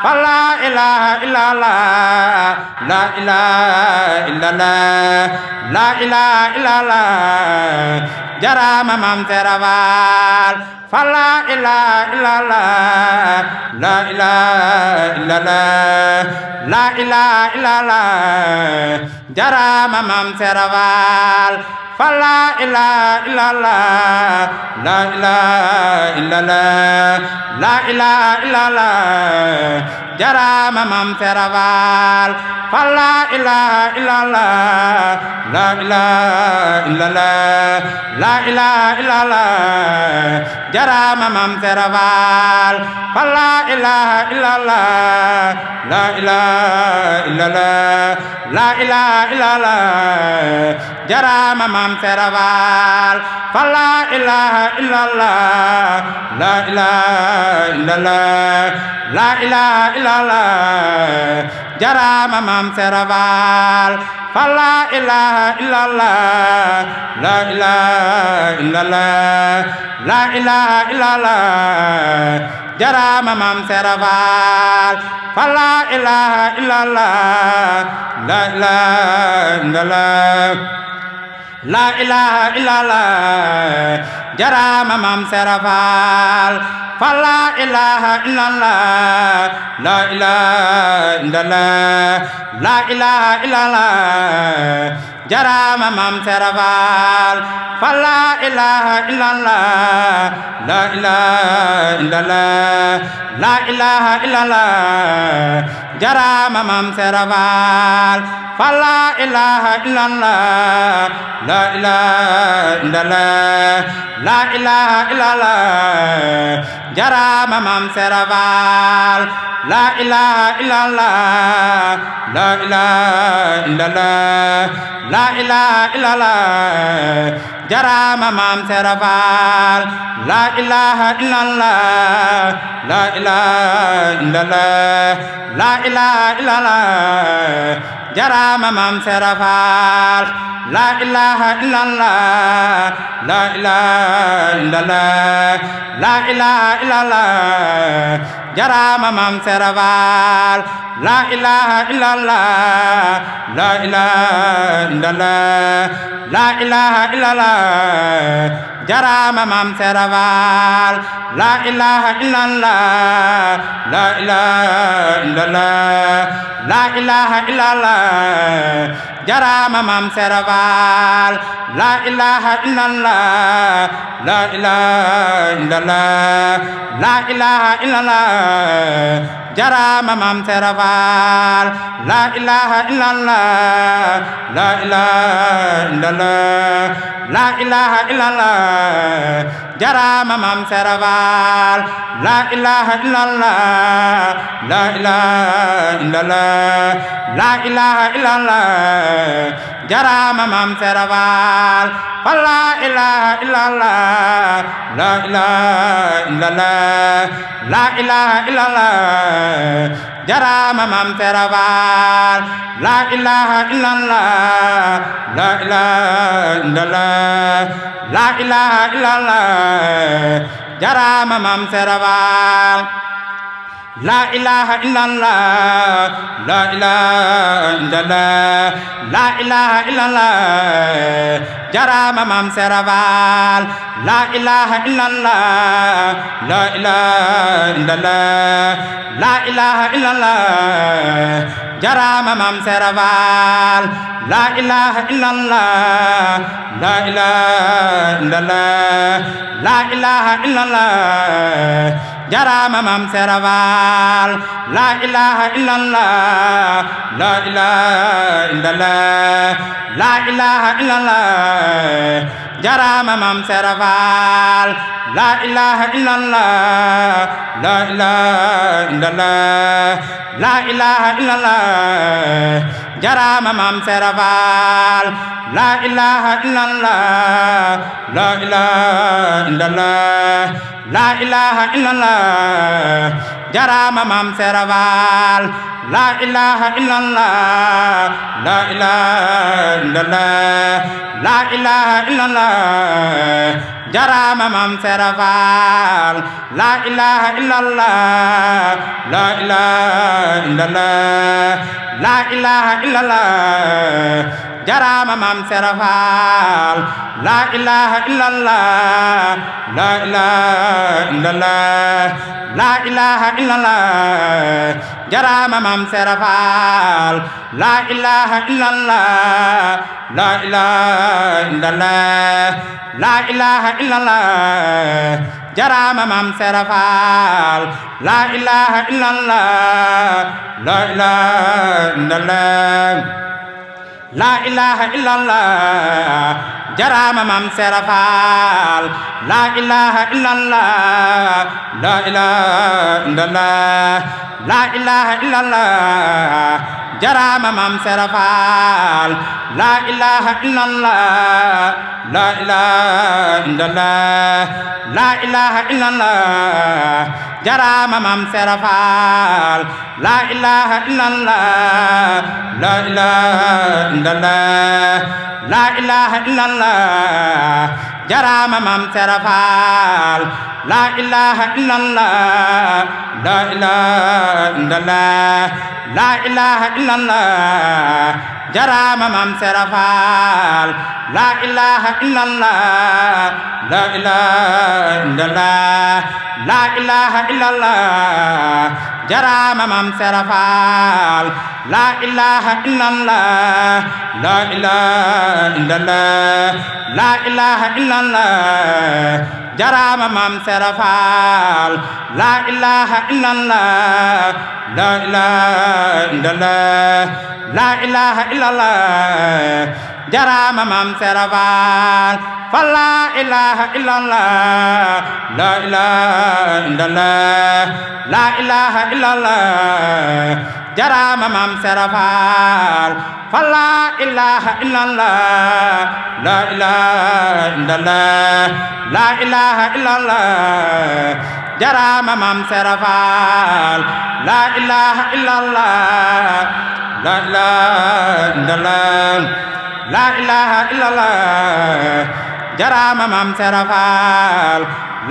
فلا إله إلا الله لا إله إلا الله لا إله إلا الله جرام مام ترفال فلا إله إلا الله لا إله إلا الله لا إله إلا الله جرام مام ترفال فلا إله إلا الله لا إله إلا الله لا إله إلا الله جرام مام ترفال فلا إله إلا الله لا إله إلا الله لا إله إلا الله جرام مام ترفال فلا إله إلا الله لا إله إلا الله لا إله إلا الله جرام مام ترفال فلا إله إلا الله لا إله إلا الله لا إله إلا الله جرام مام ترفال فلا إله إلا الله لا إله إلا الله لا إله إلا الله جرام مام ترفال فلا إله إلا الله لا إله إلا الله لا إله إلا الله جرام مام ترفال فلا إله إلا الله لا إله إلا الله لا إله إلا الله جرام مام ترفال فلا إله إلا الله لا إله إلا الله لا إله إلا الله جرام مام ترفال فلا إله إلا الله لا إله إلا الله لا إله إلا الله جرام مام ترفال لا إله إلا الله لا إله إلا الله لا إله إلا الله جرام مام ترفال لا إله إلا الله لا إله إلا الله لا إله إلا الله جرام مام ترفال لا إله إلا الله لا إله إلا الله لا إله إلا الله جرام مام ترفال لا إله إلا الله لا إله إلا الله لا إله إلا الله جرام مام ترفال لا إله إلا الله لا إله إلا الله لا إله إلا الله جرام مام ترفال لا إله إلا الله لا إله إلا الله لا إله إلا الله جرام مام ترفال لا إله إلا الله لا إله إلا الله لا إله إلا الله جرام مام ترفال لا إله إلا الله لا إله إلا الله لا إله إلا الله جرام مام ترفال فلا إله إلا الله لا إله إلا الله لا إله إلا الله جرام مام ترفال لا إله إلا الله لا إله إلا الله لا إله إلا الله جرام مام ترفال لا إله إلا الله لا إله إلا الله لا إله إلا الله جرام مام ترفال لا إله إلا الله لا إله إلا الله لا إله إلا الله جرام مام ترفال لا إله إلا الله لا إله إلا الله لا إله إلا الله جرام مام ترفال لا إله إلا الله لا إله إلا الله لا إله إلا الله جرام مام ترفال لا إله إلا الله لا إله إلا الله لا إله إلا الله جرام مام ترفال لا إله إلا الله لا إله إلا الله لا إله إلا الله jarama mam seraval la ilaha illallah la ilaha illallah la ilaha illallah jarama mam seraval la ilaha illallah la ilaha illallah la ilaha illallah jarama mam seraval la ilaha illallah la ilaha illallah la ilaha illallah jarama mam seraval la ilaha illallah la ilaha illallah la ilaha illallah jarama mam seraval la ilaha illallah la ilaha illallah la ilaha illallah jarama mam seraval la ilaha illallah la ilaha illallah la ilaha illallah jarama mam seraval la ilaha illallah la ilaha illallah la ilaha illallah jarama mam seraval la ilaha illallah la ilaha illallah la ilaha illallah jarama mam seraval la ilaha illallah la ilaha illallah la ilaha illallah jarama mam seraval la ilaha illallah la ilaha illallah la ilaha illallah jarama mam seraval la ilaha illallah la ilaha illallah la ilaha illallah jarama mam seraval la ilaha illallah la ilaha illallah la ilaha illallah jarama mam seraval fa la ilaha illallah la ilaha illallah la ilaha illallah jarama mam seraval fa la ilaha illallah la ilaha illallah la ilaha illallah jarama mam seraval la ilaha illallah la ilaha illallah la ilaha illallah jarama mam seraval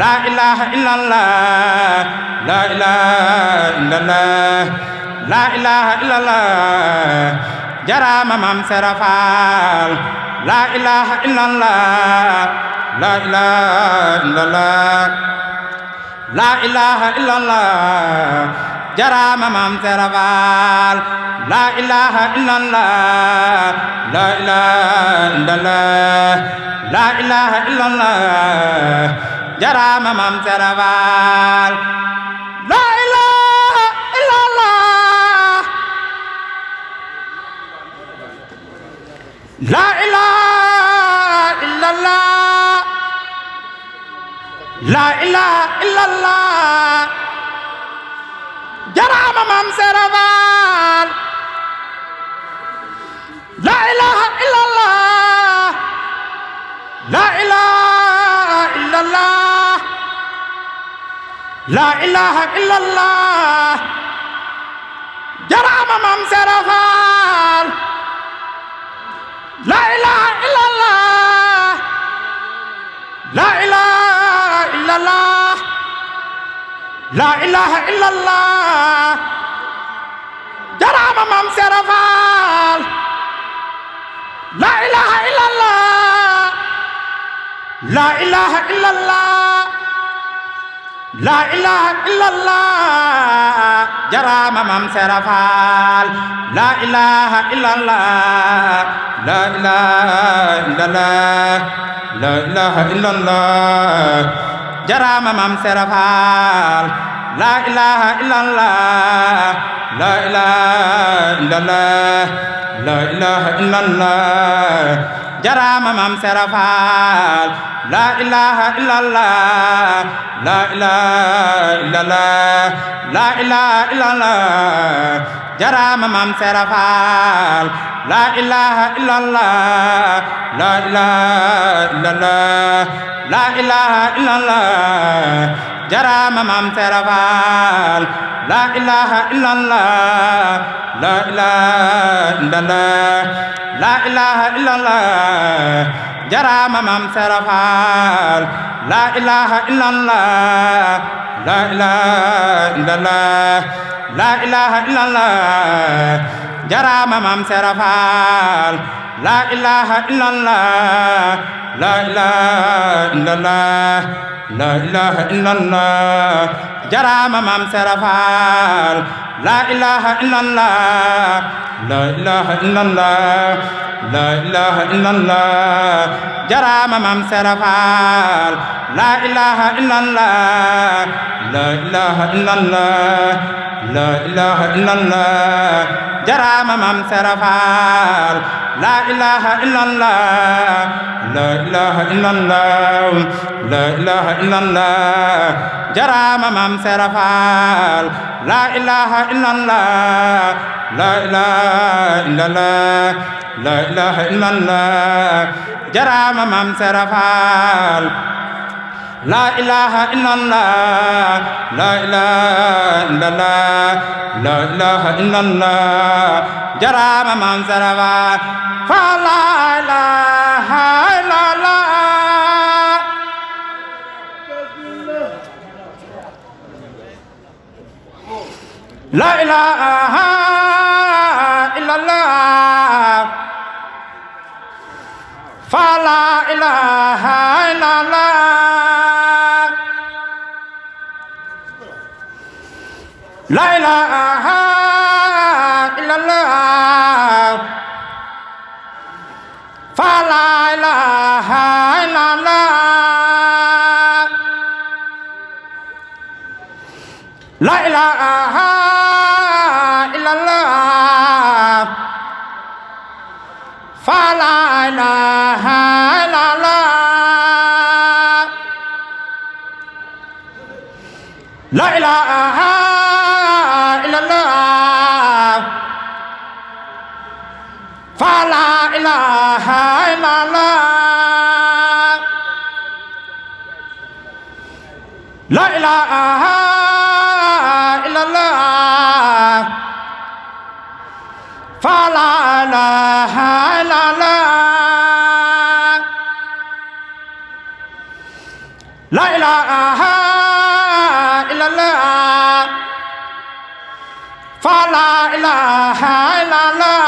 la ilaha illallah la ilaha illallah la ilaha illallah jarama mam seraval la ilaha illallah la ilaha illallah la ilaha illallah jarama mam seraval la ilaha illallah la ilaha illallah la ilaha illallah jarama mam seraval la ilaha illallah la ilaha illallah la ilaha illallah jarama mam seraval la ilaha illallah la ilaha illallah la ilaha illallah jarama mam seraval la ilaha illallah la ilaha illallah la ilaha illallah jarama mam seraval la ilaha illallah la ilaha illallah la ilaha illallah jarama mam seraval la ilaha illallah la ilaha illallah la ilaha illallah jarama mam seraval la ilaha illallah la ilaha illallah la ilaha illallah jarama mam seraval la ilaha illallah la ilaha illallah la ilaha illallah jarama mam seraval la ilaha illallah la ilaha illallah la ilaha illallah jarama mam serafal la ilaha illallah la ilaha illallah la ilaha illallah jarama mam serafal la ilaha illallah la ilaha illallah la ilaha illallah jarama mam serafal la ilaha illallah la ilaha illallah la ilaha illallah jarama mam serafal la ilaha illallah la ilaha illallah la ilaha illallah jarama mam serafal la ilaha illallah la ilaha illallah la ilaha illallah jarama mam serafal la ilaha illallah la ilaha illallah la ilaha illallah jarama mam serafal la ilaha illallah la ilaha illallah la ilaha illallah jarama mam serafal la ilaha illallah la ilaha illallah la ilaha illallah jarama mam serafal fa la ilaha illallah la ilaha illallah fa la ilaha illallah la ilaha illallah fa la ilaha illallah la ilaha illallah fa la ilaha illallah la ilaha illallah fa la ilaha illallah la ilaha illallah fa la ilaha illallah la ilaha illallah fa la ilaha illallah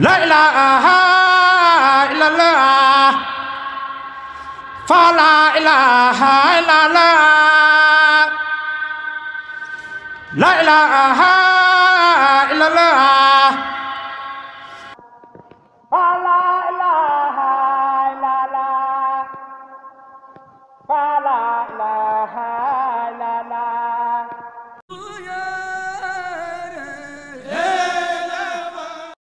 la ilaha illallah fa la ilaha illallah la ilaha illallah